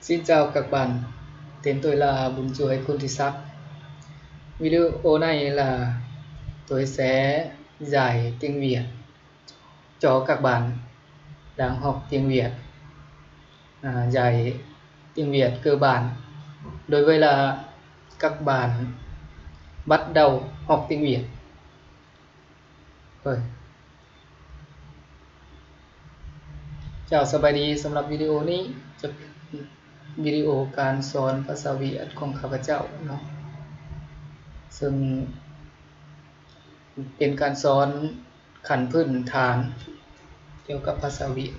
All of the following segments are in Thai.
Xin chào các bạn, tên tôi là Bùn Chuối Kuntisak. Video này là tôi sẽ giải tiếng Việt cho các bạn đang học tiếng Việt, giải tiếng Việt cơ bản đối với là các bạn bắt đầu học tiếng Việt. Chào สบายดีสำหรับวิดีโอนี้จะวิดีโอการสอนภาษาเวียดของข้าพเจ้าเนาะซึ่งเป็นการสอนขั้นพื้นฐานเกี่ยวกับภาษาเวียด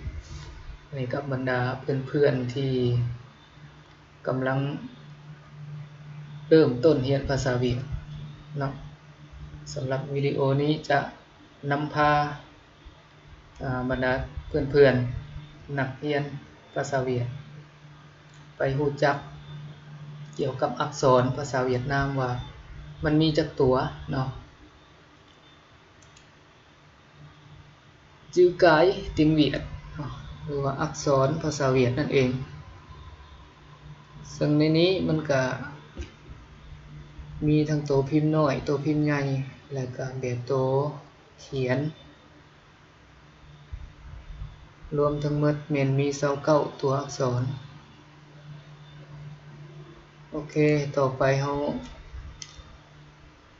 ให้กับบรรดาเพื่อนๆที่กำลังเริ่มต้นเรียนภาษาเวียดเนาะสำหรับวิดีโอนี้จะนำพาบรรดาเพื่อนๆนักเรียนภาษาเวียดไปรู้จักเกี่ยวกับอักษรภาษาเวียดนามว่ามันมีจักตัวเนาะchữ cái tiếng Việt หรือว่าอักษรภาษาเวียดนั่นเองซึ่งในนี้มันก็มีทั้งตัวพิมพ์น้อยตัวพิมพ์ใหญ่และก็แบบตัวเขียนรวมทั้งหมดแม่นมี29ตัวอักษรโอเคต่อไปเรา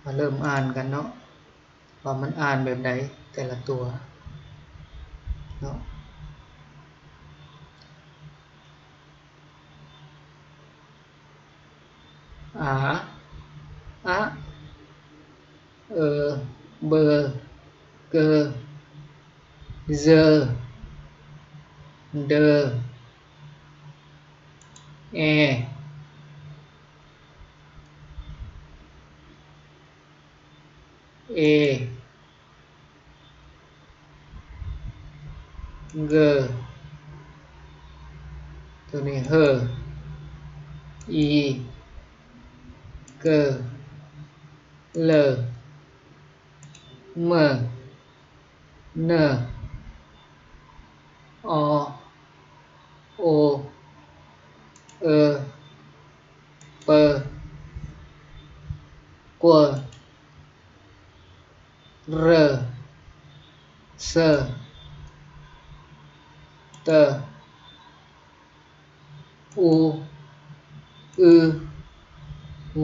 มาเริ่มอ่านกันเนาะว่ามันอ่านแบบใดแต่ละตัวเนาะอะเบอเกอเจเดแอเอเกตัวนี้เฮอีเกเลเมเนอโอเอเปกวเรเซเตอูอื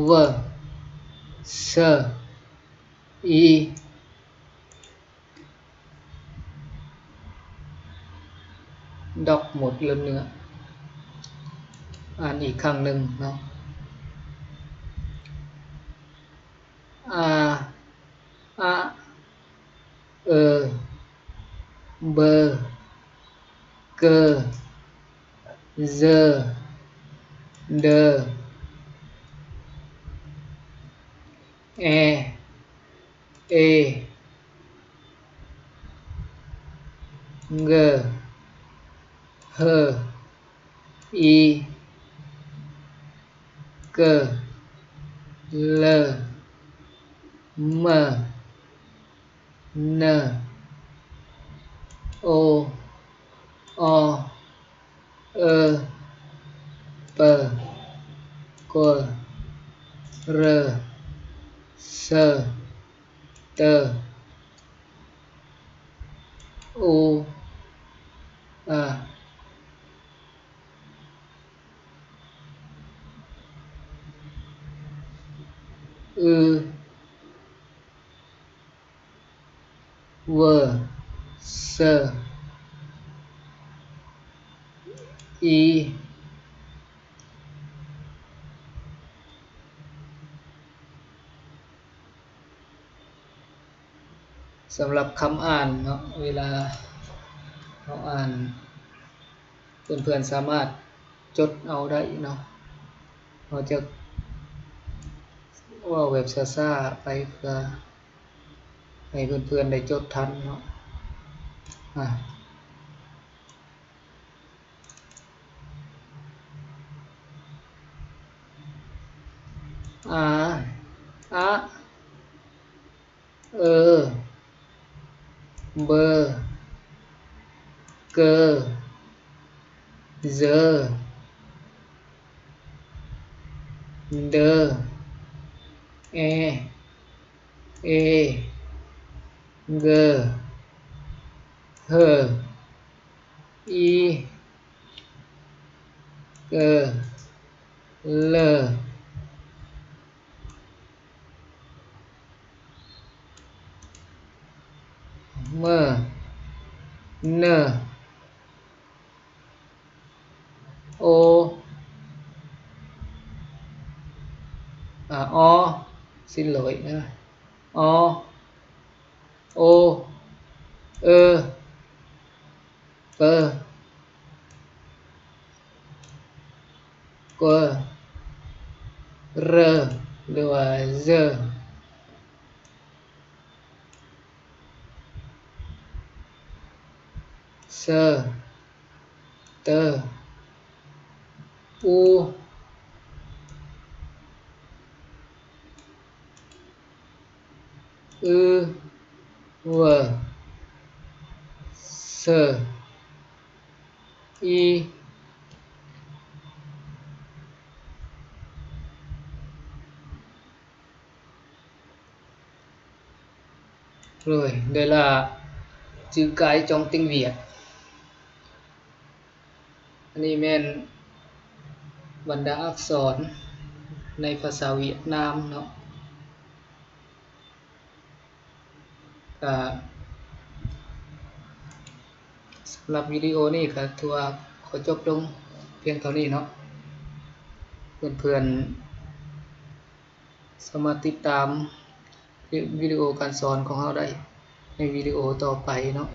วเซอีดอกหมดแล้วเนื้ออ่านอีกครั้งหนึ่งเนาะอะเบเกเจเดแอเอเกเฮอีเกเลเมเนโออเอเปกวเรเซเตอูอะอืเวเซอีสำหรับคำอ่านเนาะเวลาเราอ่านเพื่อนๆสามารถจดเอาได้เนาะเราจะว่าเว็บซ่าๆไปเพื่อให้เพื่อนๆได้จดทันเนาะอะเบเกเจ D E E G H I G L M N O O, xin lỗi nữa, O O Ơ Pơ Quơ R và G Sơ Tơ U Ư V Sơ Y. Rồi, đây là chữ cái trong tiếng Việt. Anh emบรรดาอักษรในภาษาเวียดนามเนาะสำหรับวิดีโอนี้ก็ถือว่าขอจบลงเพียงเท่านี้เนาะเพื่อนๆสามารถติดตามวิดีโอการสอนของเราได้ในวิดีโอต่อไปเนาะ